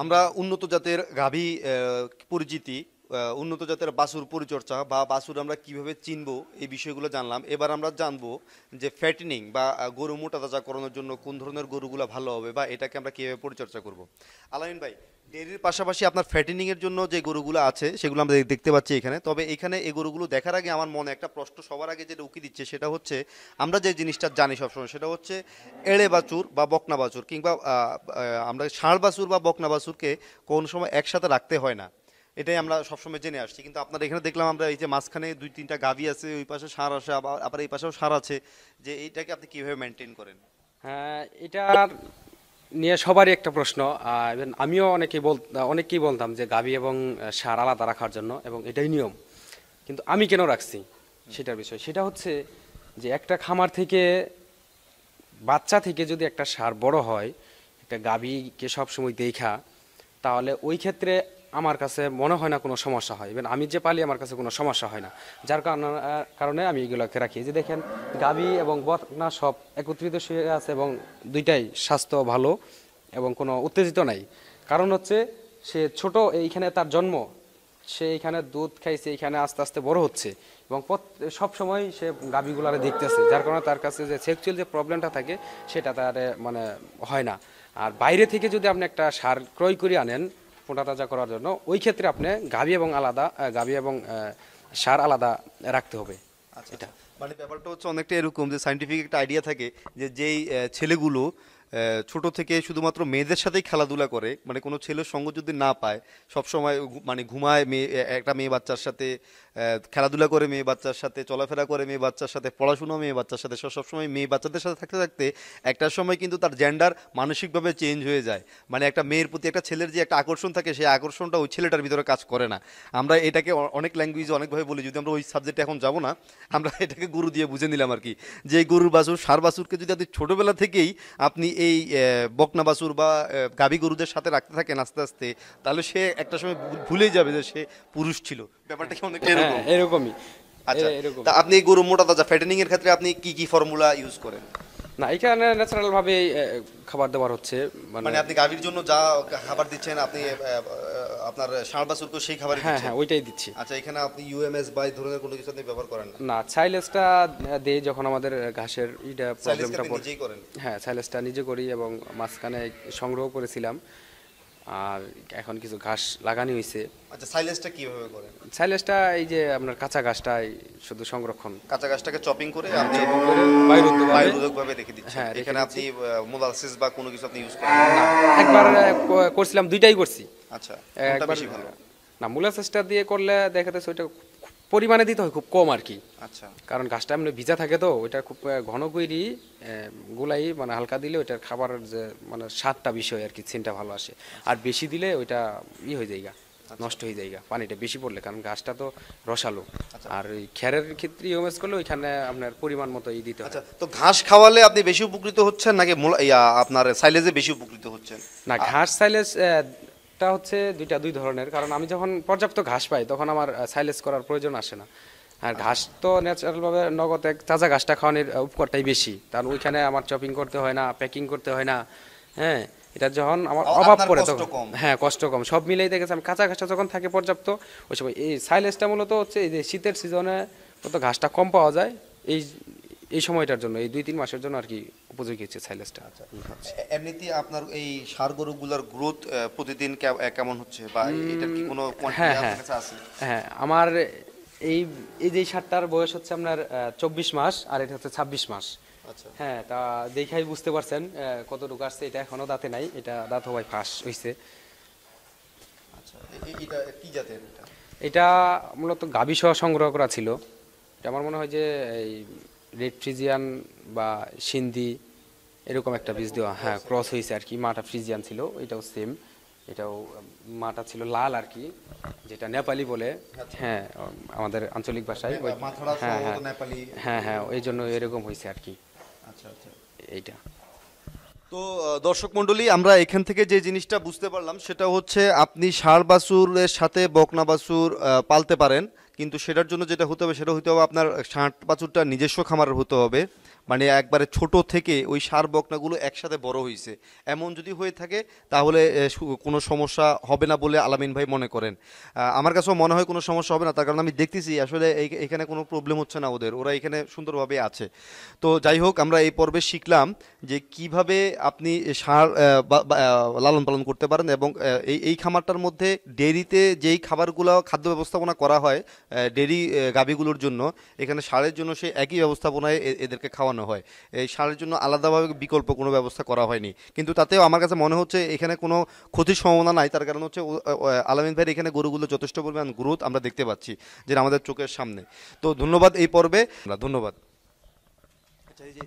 আমরা উন্নত জাতের গাভী পরিচিতি, উন্নত জাতের বাছুর পরিচর্যা বা বাছুর আমরা কিভাবে চিনবো এই বিষয়গুলো জানলাম। এবার আমরা জানবো যে ফ্যাটেনিং বা গরু মোটা তাজাকরণের জন্য কোন ধরনের গরুগুলো ভালো হবে বা এটাকে আমরা কিভাবে পরিচর্যা করব। আলামিন ভাই, ডেয়ারির পাশাপাশি আপনার ফ্যাটেনিং এর জন্য যে গরুগুলো আছে সেগুলো আমরা দেখতে পাচ্ছি এখানে। তবে এখানে এই গরুগুলো দেখার আগে আমার মনে একটা প্রশ্ন সবার আগে যেটা উকি দিচ্ছে সেটা হচ্ছে, আমরা যে জিনিসটা জানি সবসময় সেটা হচ্ছে এড়ে বাছুর বা বকনা বাছুর কিংবা আমরা ষাঁড় বাছুর বা বকনা বাছুরকে কোন সময় একসাথে রাখতে হয় না, এটাই আমরা সবসময় জেনে আসছি। কিন্তু আপনার এখানে দেখলাম আমরা এই যে মাঝখানে দুই তিনটা গাভী আছে, ওই পাশে ষাঁড় আছে, আবার আবার এই পাশেও ষাঁড় আছে, যে এইটাকে আপনি কিভাবে মেনটেন করেন? হ্যাঁ, এটা নিয়ে সবারই একটা প্রশ্ন। even আমিও অনেকেই বলতাম যে গাভী এবং ষাঁড় আলাদা রাখার জন্য, এবং এটাই নিয়ম। কিন্তু আমি কেন রাখছি সেটার বিষয়, সেটা হচ্ছে যে একটা খামার থেকে, বাচ্চা থেকে যদি একটা ষাঁড় বড় হয়, একটা গাভীকে সবসময় দেখা, তাহলে ওই ক্ষেত্রে আমার কাছে মনে হয় না কোনো সমস্যা হয়। ইভেন আমি যে পালি আমার কাছে কোনো সমস্যা হয় না। যার কারণে আমি এগুলোকে রাখি। যে দেখেন, গাভী এবং বকনা সব একত্রিত শুয়ে আছে এবং দুইটাই স্বাস্থ্য ভালো এবং কোনো উত্তেজিত নাই। কারণ হচ্ছে সে ছোট, এইখানে তার জন্ম, সে এখানে দুধ খাইছে, এখানে আস্তে আস্তে বড় হচ্ছে এবং সব সময় সে গাভীগুলারে দেখতেছে। যার কারণে তার কাছে যে সেক্সুয়াল যে প্রবলেমটা থাকে সেটা তার মানে হয় না। আর বাইরে থেকে যদি আপনি একটা সার ক্রয় করে আনেন মোটা তাজা করার জন্য, ওই ক্ষেত্রে আপনি গাভী এবং সার আলাদা রাখতে হবে। আচ্ছা এটা আচ্ছা, মানে ব্যাপারটা হচ্ছে অনেকটা এরকম যে সাইন্টিফিক একটা আইডিয়া থাকে যে যেই ছেলেগুলো ছোট থেকে শুধুমাত্র মেয়েদের সাথেই খেলাধুলা করে, মানে কোনো ছেলের সঙ্গ যদি না পায়, সব সময় মানে ঘুমায় মেয়ে, একটা মেয়ে বাচ্চার সাথে খেলাধুলা করে, মেয়ে বাচ্চার সাথে চলাফেরা করে, মেয়ে বাচ্চার সাথে পড়াশোনা, মেয়ে বাচ্চার সাথে সবসময় মেয়ে বাচ্চাদের সাথে থাকতে থাকতে একটা সময় কিন্তু তার জেন্ডার মানসিকভাবে চেঞ্জ হয়ে যায়। মানে একটা মেয়ের প্রতি একটা ছেলের যে একটা আকর্ষণ থাকে, সেই আকর্ষণটা ওই ছেলেটার ভিতরে কাজ করে না। আমরা এটাকে অনেক ল্যাঙ্গুয়েজে অনেকভাবে বলি, যদি আমরা ওই সাবজেক্টে এখন যাব না, আমরা এটাকে গরু দিয়ে বুঝে নিলাম আর কি। যে গরুর বাছুর, ষাঁড় বাছুরকে যদি আপনি ছোটোবেলা থেকেই আপনি এই বকনা বাছুর বা গাভী গরুদের সাথে রাখতে থাকেন আস্তে আস্তে, তাহলে সে একটা সময় ভুলেই যাবে যে সে পুরুষ ছিল। ব্যাপারটা কি অনেকটা হ্যাঁ, এরকম? এরকমই। আচ্ছা, তা এরকমই। আপনি এই গরু মোটা তাজা ফ্যাটেনিং এর ক্ষেত্রে আপনি কি কি ফর্মুলা ইউজ করেন? না, এখানে ন্যাচারাল ভাবে খাবার দাবার হচ্ছে, মানে মানে আপনি গাভীর জন্য যা খাবার দিচ্ছেন, আপনি আপনার ষাঁড় বাছুরকেও সেই খাবারই হ্যাঁ দিচ্ছেন? হ্যাঁ, ওইটাই দিচ্ছি। আচ্ছা, এখানে আপনি ইউএমএস বা এই ধরনের কোনো কিছু আপনি ব্যবহার করেন না? না, সাইলেজটা দেই যখন আমাদের ঘাসের সাইলেজকে প্রবলেমটা আপনি নিজেই করেন? হ্যাঁ, সাইলেজটা নিজে করি এবং মাঝখানে সংগ্রহ করেছিলাম। আর এখন কিছু ঘাস লাগানি হয়েছে। আচ্ছা, সাইলেজটা কিভাবে করেন? সাইলেজটা এই যে আপনার কাঁচা ঘাসটাই শুধু সংরক্ষণ। কাঁচা গাছটাকে চপিং করে আপনি চপিং করে বায়ুরোধকভাবে, বায়ুরোধকভাবে রেখে দিচ্ছেন। হ্যাঁ, রেখে এখানে দিচ্ছি। আপনি মোলাসিস বা কোনো কিছু আপনি ইউজ করেন না? না, একবার করছিলাম, দুইটাই করছি। আচ্ছা, কোনটা একবার বেশি ভালো? না, মোলাসেসটা দিয়ে করলে দেখা যাচ্ছে ওইটা পরিমাণে দিতে হয় খুব কম আর কি। আচ্ছা কারণ ঘাসটা এমনি ভিজা থাকে, তো ওইটা খুব ঘন কইরি গুলাই, মানে হালকা দিলে ওইটার খাবারের যে মানে স্বাদটা বিষয় আর কি, সিনটা ভালো আসে। আর বেশি দিলে ওইটা হয়ে যায়, নষ্ট হয়ে যায় পানিটা বেশি পড়লে, কারণ ঘাসটা তো রসালো। আচ্ছা আর ওই খ্যারের ক্ষেত্রে ইউজ করলে ওইখানে আপনার পরিমাণ মতো দিতে হয়। আচ্ছা, তো ঘাস খাওয়ালে আপনি বেশি উপকৃত হচ্ছেন নাকি আপনার সাইলেজে বেশি উপকৃত হচ্ছেন? না, ঘাস সাইলেজ টা হচ্ছে দুই ধরনের। কারণ আমি যখন পর্যাপ্ত ঘাস পাই তখন আমার সাইলেজ করার প্রয়োজন আসে না। আর ঘাস তো ন্যাচারালভাবে নগদ তাজা ঘাসটা খাওয়ানোর উপকারটাই বেশি, কারণ ওইখানে আমার চপিং করতে হয় না, প্যাকিং করতে হয় না। হ্যাঁ, এটা যখন আমার অভাব আপনার পড়ে কষ্ট তখন, কম। হ্যাঁ, কষ্ট কম, সব মিলেই দেখেছি আমি কাঁচা ঘাসটা যখন থাকে পর্যাপ্ত, ওই সময় এই সাইলেজটা মূলত হচ্ছে এই যে শীতের সিজনে মতো ঘাসটা কম পাওয়া যায়, এই এই সময়টার জন্য, এই 2-3 মাসের জন্য আর কি উপযোগী হচ্ছে সাইলেজটা। এমনিতে আপনার এই ষাঁড় গরুগুলোর গ্রোথ প্রতিদিন কেমন হচ্ছে, বা এটার কি কোনো কোয়ান্টিটি হ্যাঁ আপনার হ্যাঁ কাছে আছে? হ্যাঁ, আমার এই এই যে সারটার বয়স হচ্ছে আপনার 24 মাস, আর এটা হচ্ছে 26 মাস। আচ্ছা হ্যাঁ, তা দেখাই বুঝতে পারছেন কতটুকু আসছে। এটা এখনো দাঁতে নাই, এটা দাঁত হওয়ায় ফাঁস হইছে। আচ্ছা, এটা কি জাতের এটা? এটা মূলত গাভী সহ সংগ্রহ করা ছিল। এটা আমার মনে হয় যে এই রেড ফ্রিজিয়ান বা সিন্ধি এরকম একটা বীজ দেওয়া, হ্যাঁ, ক্রস হয়েছে আর কি। মাটা ফ্রিজিয়ান ছিল, এটাও সেম। এটাও মাটা ছিল লাল আর কি, যেটা নেপালি বলে। হ্যাঁ, আমাদের আঞ্চলিক ভাষায় মাথাড়া হ্যাঁ সম্ভবত হ্যাঁ নেপালি। হ্যাঁ হ্যাঁ, ওই জন্য এরকম হয়েছে আর কি। আচ্ছা আচ্ছা। এইটা তো দর্শক মণ্ডলী, আমরা এখান থেকে যে জিনিসটা বুঝতে পারলাম সেটা হচ্ছে, আপনি ষাঁড় বাছুরের সাথে বকনা বাছুর পালতে পারেন, কিন্তু সেটার জন্য যেটা হতে হবে সেটা হতে হবে আপনার ষাঁড় বাছুরটা নিজস্ব খামারের হতে হবে। মানে একবারে ছোট থেকে ওই ষাঁড় বকনাগুলো একসাথে বড় হয়েছে, এমন যদি হয়ে থাকে তাহলে কোনো সমস্যা হবে না বলে আলামিন ভাই মনে করেন। আমার কাছেও মনে হয় কোনো সমস্যা হবে না, তার কারণ আমি দেখতেছি আসলে এখানে কোনো প্রবলেম হচ্ছে না ওদের, ওরা এখানে সুন্দরভাবে আছে। তো যাই হোক, আমরা এই পর্বে শিখলাম যে কিভাবে আপনি ষাঁড় লালন পালন করতে পারেন, এবং এই খামারটার মধ্যে ডেইরিতে যেই খাবারগুলো খাদ্য ব্যবস্থাপনা করা হয় ডেইরি গাভীগুলোর জন্য, এখানে ষাঁড়ের জন্য সেই একই ব্যবস্থাপনায় এদেরকে খাওয়ানো হয়। এই ষাঁড়ের জন্য আলাদাভাবে বিকল্প কোনো ব্যবস্থা করা হয়নি, কিন্তু তাতেও আমার কাছে মনে হচ্ছে এখানে কোনো ক্ষতির সম্ভাবনা নাই। তার কারণ হচ্ছে আলামিন ভাইয়ের এখানে গরুগুলো যথেষ্ট পরিমাণ গ্রোথ আমরা দেখতে পাচ্ছি, যেটা আমাদের চোখের সামনে। তো ধন্যবাদ এই পর্বে, ধন্যবাদ। আচ্ছা, এই যে